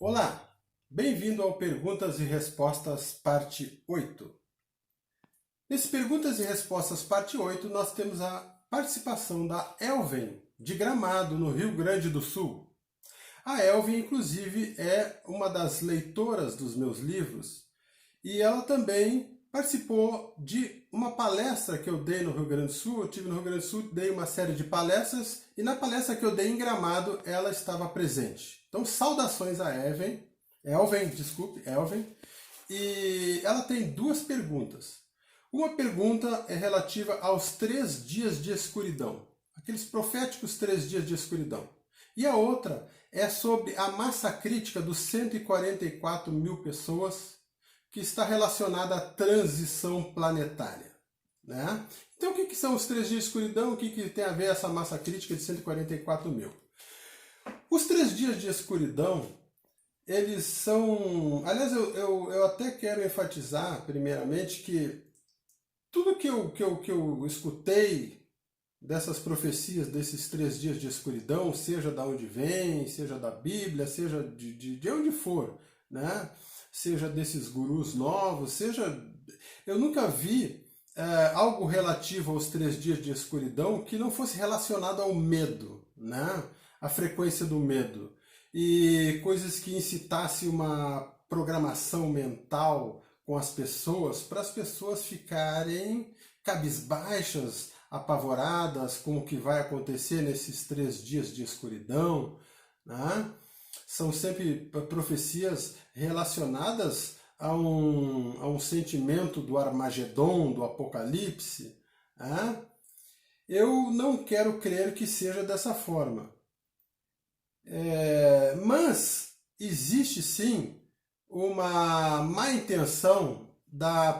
Olá, bem-vindo ao Perguntas e Respostas parte 8. Nesse Perguntas e Respostas parte 8, nós temos a participação da Elven, de Gramado, no Rio Grande do Sul. A Elven, inclusive, é uma das leitoras dos meus livros e ela também participou de uma palestra que eu dei no Rio Grande do Sul. Eu estive no Rio Grande do Sul, dei uma série de palestras e na palestra que eu dei em Gramado, ela estava presente. Então, saudações a Elven, e ela tem duas perguntas. Uma pergunta é relativa aos 3 dias de escuridão, aqueles proféticos 3 dias de escuridão. E a outra é sobre a massa crítica dos 144 mil pessoas, que está relacionada à transição planetária, né? Então, o que são os 3 dias de escuridão? O que tem a ver essa massa crítica de 144 mil? Os 3 dias de escuridão, eles são... Aliás, eu até quero enfatizar, primeiramente, que tudo que eu escutei dessas profecias, desses 3 dias de escuridão, seja da onde vem, seja da Bíblia, seja de onde for, né? Seja desses gurus novos, seja... Eu nunca vi algo relativo aos 3 dias de escuridão que não fosse relacionado ao medo, né? A frequência do medo. E coisas que incitassem uma programação mental com as pessoas, para as pessoas ficarem cabisbaixas, apavoradas com o que vai acontecer nesses 3 dias de escuridão, né? São sempre profecias relacionadas a um sentimento do Armagedon, do Apocalipse, né? Eu não quero crer que seja dessa forma. Mas existe sim uma má intenção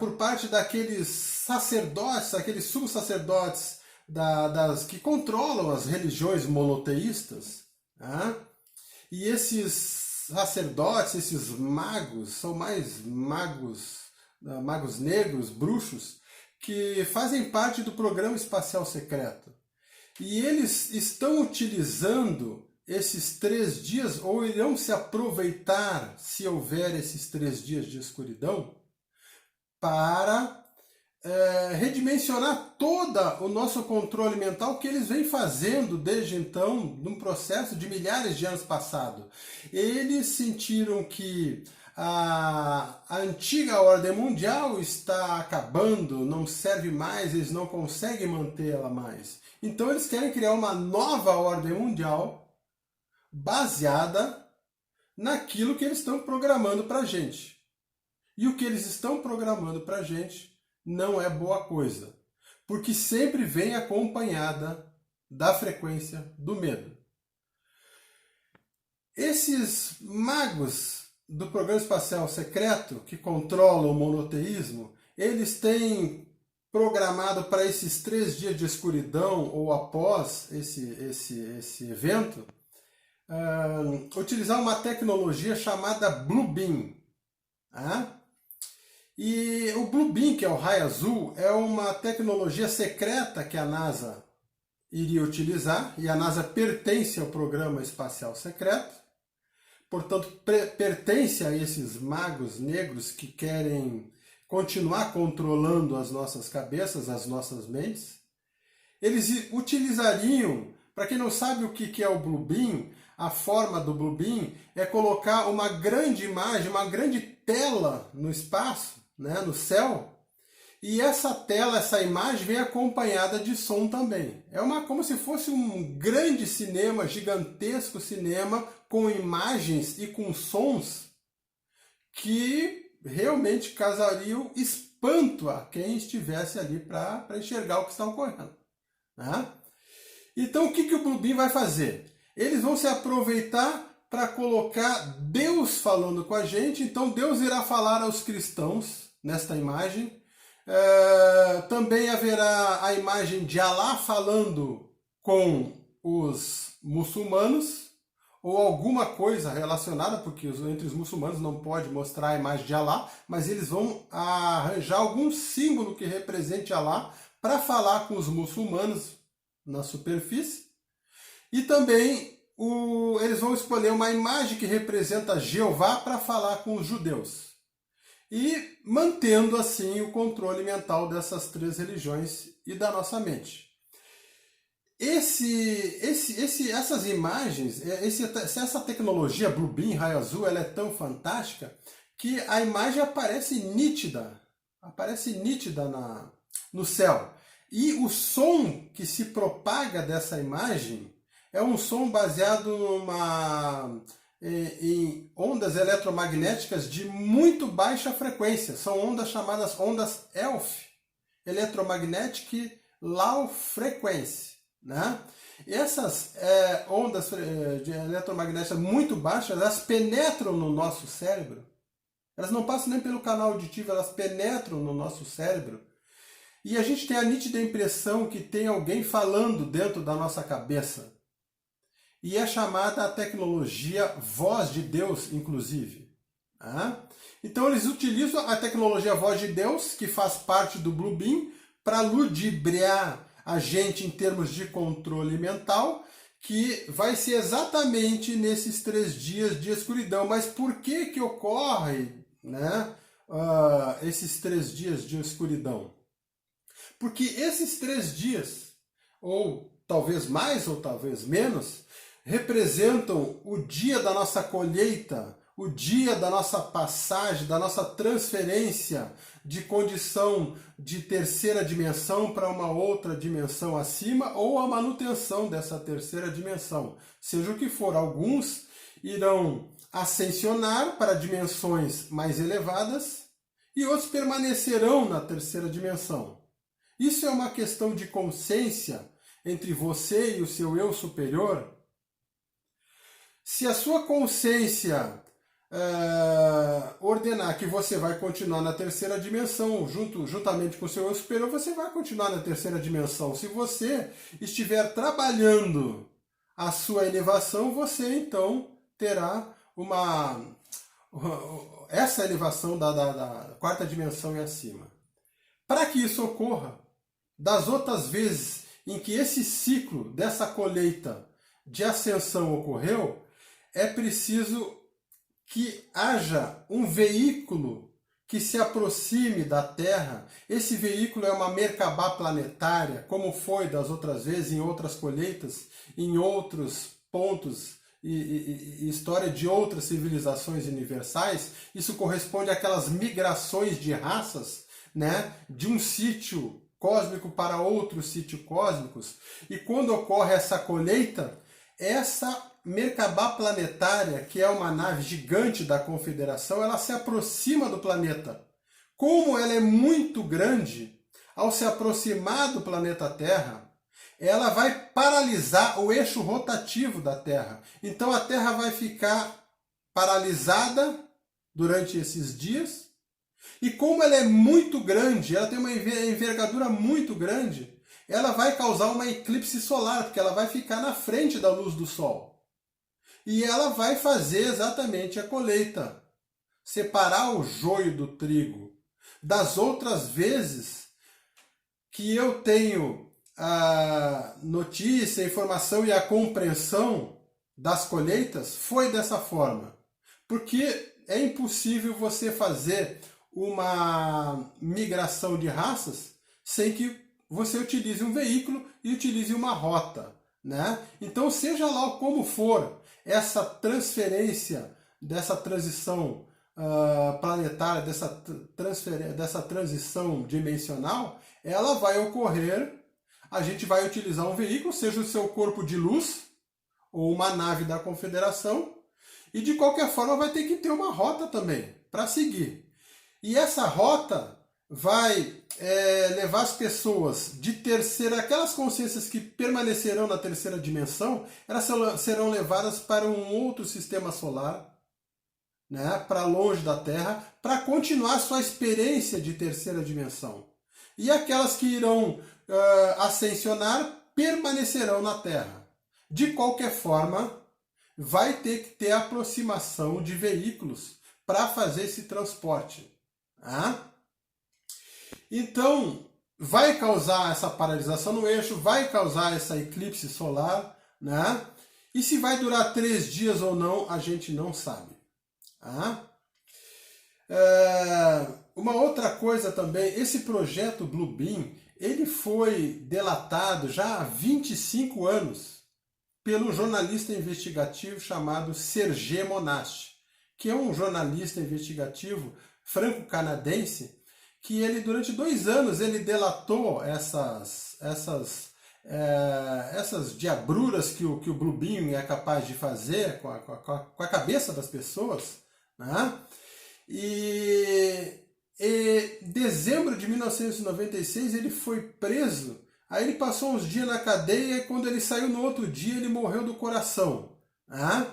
por parte daqueles sacerdotes, aqueles sumos-sacerdotes que controlam as religiões monoteístas, né? E esses sacerdotes, esses magos, são mais magos negros, bruxos, que fazem parte do programa espacial secreto. E eles estão utilizando esses 3 dias, ou irão se aproveitar, se houver esses 3 dias de escuridão, para redimensionar todo o nosso controle mental que eles vêm fazendo desde então, num processo de milhares de anos passado. Eles sentiram que a antiga ordem mundial está acabando, não serve mais, eles não conseguem mantê-la mais. Então eles querem criar uma nova ordem mundial baseada naquilo que eles estão programando para a gente. E o que eles estão programando para a gente não é boa coisa, porque sempre vem acompanhada da frequência do medo. Esses magos do programa espacial secreto que controlam o monoteísmo, eles têm programado para esses 3 dias de escuridão ou após esse evento, utilizar uma tecnologia chamada Blue Beam. E o Blue Beam, que é o raio azul, é uma tecnologia secreta que a NASA iria utilizar, e a NASA pertence ao programa espacial secreto, portanto pertence a esses magos negros que querem continuar controlando as nossas cabeças, as nossas mentes. Eles utilizariam, para quem não sabe o que é o Blue Beam, a forma do Blue Beam é colocar uma grande imagem, uma grande tela no espaço, né, no céu, e essa tela, essa imagem vem acompanhada de som também. É como se fosse um grande cinema, gigantesco cinema, com imagens e com sons que realmente causariam espanto a quem estivesse ali para enxergar o que está ocorrendo, né? Então o que o Blue Beam vai fazer? Eles vão se aproveitar para colocar Deus falando com a gente. Então Deus irá falar aos cristãos nesta imagem. Também haverá a imagem de Alá falando com os muçulmanos, ou alguma coisa relacionada, porque entre os muçulmanos não pode mostrar a imagem de Alá, mas eles vão arranjar algum símbolo que represente Alá para falar com os muçulmanos na superfície. E também eles vão escolher uma imagem que representa Jeová para falar com os judeus. E mantendo assim o controle mental dessas três religiões e da nossa mente. Essas imagens, essa tecnologia Bluebeam, raio azul, ela é tão fantástica que a imagem aparece nítida no céu. E o som que se propaga dessa imagem é um som baseado em ondas eletromagnéticas de muito baixa frequência. São ondas chamadas ondas ELF, Electromagnetic Low Frequency. Né? E essas ondas de eletromagnéticas muito baixas, elas penetram no nosso cérebro. Elas não passam nem pelo canal auditivo, elas penetram no nosso cérebro. E a gente tem a nítida impressão que tem alguém falando dentro da nossa cabeça. E é chamada a tecnologia voz de Deus, inclusive. Né? Então eles utilizam a tecnologia voz de Deus, que faz parte do Bluebeam, para ludibriar a gente em termos de controle mental, que vai ser exatamente nesses 3 dias de escuridão. Mas por que ocorre, né, esses 3 dias de escuridão? Porque esses 3 dias, ou talvez mais ou talvez menos, representam o dia da nossa colheita, o dia da nossa passagem, da nossa transferência de condição de terceira dimensão para uma outra dimensão acima, ou a manutenção dessa terceira dimensão. Seja o que for, alguns irão ascensionar para dimensões mais elevadas e outros permanecerão na terceira dimensão. Isso é uma questão de consciência entre você e o seu eu superior. Se a sua consciência ordenar que você vai continuar na terceira dimensão, juntamente com o seu eu superior, você vai continuar na terceira dimensão. Se você estiver trabalhando a sua elevação, você então terá essa elevação da quarta dimensão e acima. Para que isso ocorra, das outras vezes em que esse ciclo dessa colheita de ascensão ocorreu, é preciso que haja um veículo que se aproxime da Terra. Esse veículo é uma Merkabah planetária, como foi das outras vezes, em outras colheitas, em outros pontos e história de outras civilizações universais. Isso corresponde àquelas migrações de raças, né, de um sítio cósmico para outros sítios cósmicos. E quando ocorre essa colheita, essa Merkabah planetária, que é uma nave gigante da Confederação, ela se aproxima do planeta. Como ela é muito grande, ao se aproximar do planeta Terra, ela vai paralisar o eixo rotativo da Terra. Então a Terra vai ficar paralisada durante esses dias. E como ela é muito grande, ela tem uma envergadura muito grande, ela vai causar uma eclipse solar, porque ela vai ficar na frente da luz do Sol. E ela vai fazer exatamente a colheita, separar o joio do trigo. Das outras vezes que eu tenho a notícia, a informação e a compreensão das colheitas, foi dessa forma. Porque é impossível você fazer uma migração de raças sem que você utilize um veículo e utilize uma rota, né? Então, seja lá como for, essa transferência dessa transição planetária, dessa transição dimensional, ela vai ocorrer, a gente vai utilizar um veículo, seja o seu corpo de luz ou uma nave da Confederação, e de qualquer forma vai ter que ter uma rota também para seguir. E essa rota vai levar as pessoas de terceira, aquelas consciências que permanecerão na terceira dimensão, elas serão levadas para um outro sistema solar, né, para longe da Terra, para continuar sua experiência de terceira dimensão. E aquelas que irão ascensionar permanecerão na Terra. De qualquer forma, vai ter que ter aproximação de veículos para fazer esse transporte. Tá? Então, vai causar essa paralisação no eixo, vai causar essa eclipse solar, né? E se vai durar 3 dias ou não, a gente não sabe. Tá? Uma outra coisa também, esse projeto Bluebeam, ele foi delatado já há 25 anos pelo jornalista investigativo chamado Serge Monast, que é um jornalista investigativo franco-canadense, que ele durante 2 anos ele delatou essas diabruras que o Bluebeam é capaz de fazer com a cabeça das pessoas, né? E em dezembro de 1996 ele foi preso. Aí ele passou uns dias na cadeia e quando ele saiu no outro dia ele morreu do coração. Né?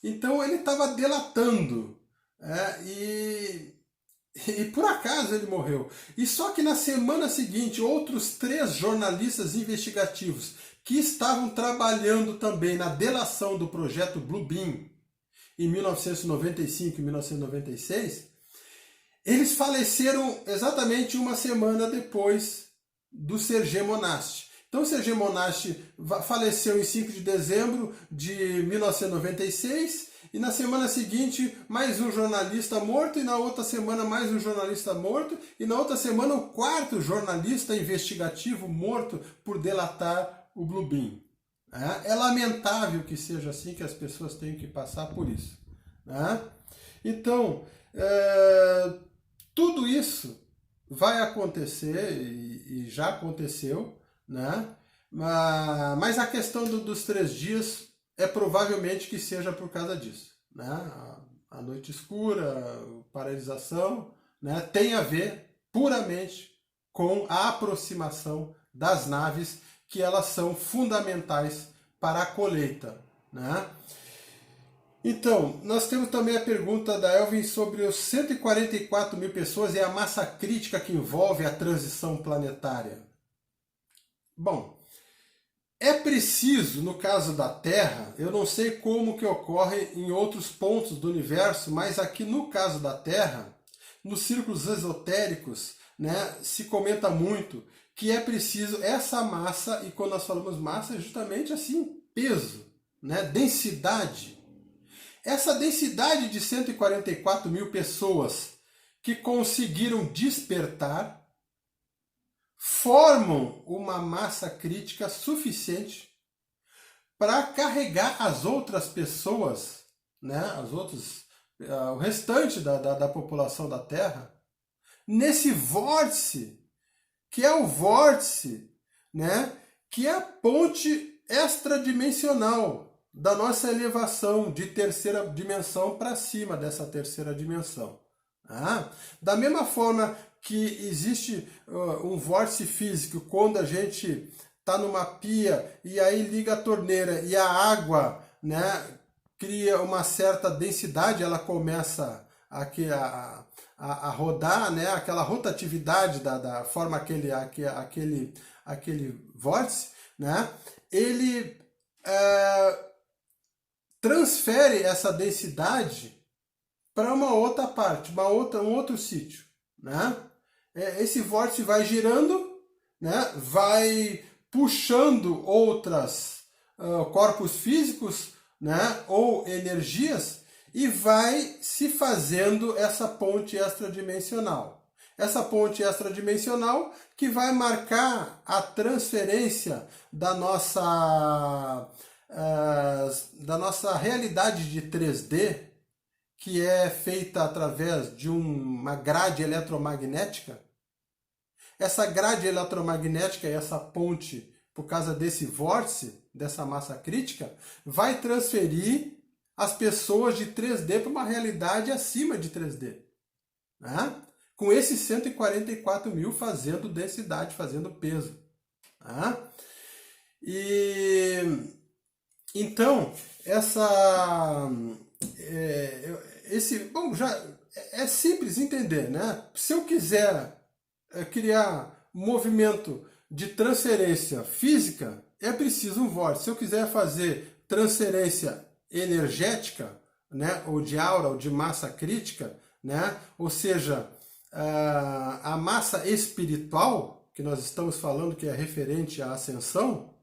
Então ele estava delatando. E por acaso ele morreu. E só que na semana seguinte, outros 3 jornalistas investigativos que estavam trabalhando também na delação do projeto Bluebeam em 1995 e 1996, eles faleceram exatamente uma semana depois do Serge Monast. Então o Serge Monast faleceu em 5 de dezembro de 1996 e na semana seguinte mais um jornalista morto e na outra semana mais um jornalista morto e na outra semana o 4º jornalista investigativo morto por delatar o Bluebeam. É lamentável que seja assim, que as pessoas tenham que passar por isso. Né? Então, tudo isso vai acontecer e já aconteceu, né? Mas a questão dos 3 dias é provavelmente que seja por causa disso. Né? A noite escura, a paralisação, né? Tem a ver puramente com a aproximação das naves, que elas são fundamentais para a colheita. Né? Então, nós temos também a pergunta da Elvin sobre os 144 mil pessoas e a massa crítica que envolve a transição planetária. Bom, é preciso, no caso da Terra, eu não sei como que ocorre em outros pontos do universo, mas aqui no caso da Terra, nos círculos esotéricos, né, se comenta muito que é preciso essa massa, e quando nós falamos massa, é justamente assim, peso, né, densidade. Essa densidade de 144 mil pessoas que conseguiram despertar formam uma massa crítica suficiente para carregar as outras pessoas, né, o restante da população da Terra, nesse vórtice, que é o vórtice, né, que é a ponte extradimensional da nossa elevação de terceira dimensão para cima dessa terceira dimensão. Da mesma forma que existe um vórtice físico quando a gente está numa pia e aí liga a torneira e a água, né, cria uma certa densidade, ela começa a rodar, né, aquela rotatividade da forma aquele vórtice, né, ele transfere essa densidade para uma outra parte, um outro sítio. Né? Esse vórtice vai girando, né, vai puxando outros corpos físicos, né, ou energias e vai se fazendo essa ponte extradimensional. Essa ponte extradimensional que vai marcar a transferência da nossa realidade de 3D, que é feita através de uma grade eletromagnética. Essa grade eletromagnética e essa ponte, por causa desse vórtice, dessa massa crítica, vai transferir as pessoas de 3D para uma realidade acima de 3D. Né? Com esses 144 mil fazendo densidade, fazendo peso. Né? Então, bom, já é simples entender, né? Se eu quiser criar um movimento de transferência física, é preciso um vórtice. Se eu quiser fazer transferência energética, né, ou de aura, ou de massa crítica, né, ou seja, a massa espiritual, que nós estamos falando que é referente à ascensão,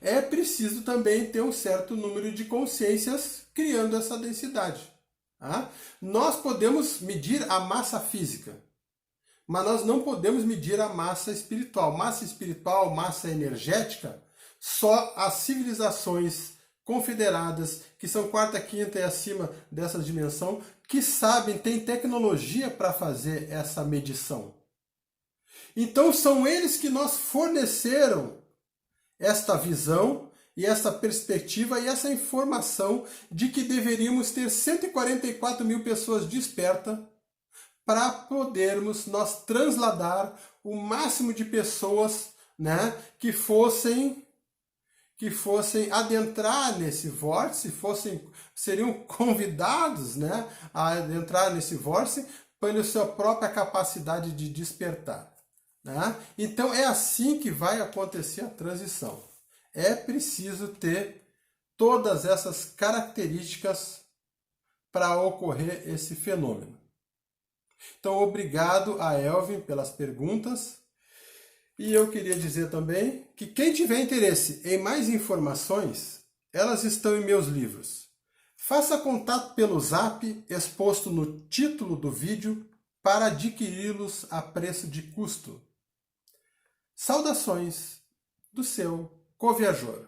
é preciso também ter um certo número de consciências criando essa densidade. Tá? Nós podemos medir a massa física, mas nós não podemos medir a massa espiritual. Massa espiritual, massa energética, só as civilizações confederadas, que são quarta, quinta e acima dessa dimensão, que sabem, têm tecnologia para fazer essa medição. Então são eles que nos forneceram esta visão e essa perspectiva e essa informação de que deveríamos ter 144 mil pessoas despertas para podermos nós transladar o máximo de pessoas, né, que fossem adentrar nesse vórtice, seriam convidados, né, a adentrar nesse vórtice pela sua própria capacidade de despertar. Né? Então é assim que vai acontecer a transição. É preciso ter todas essas características para ocorrer esse fenômeno. Então, obrigado a Elvin pelas perguntas. E eu queria dizer também que quem tiver interesse em mais informações, elas estão em meus livros. Faça contato pelo Zap exposto no título do vídeo para adquiri-los a preço de custo. Saudações do seu coviajor.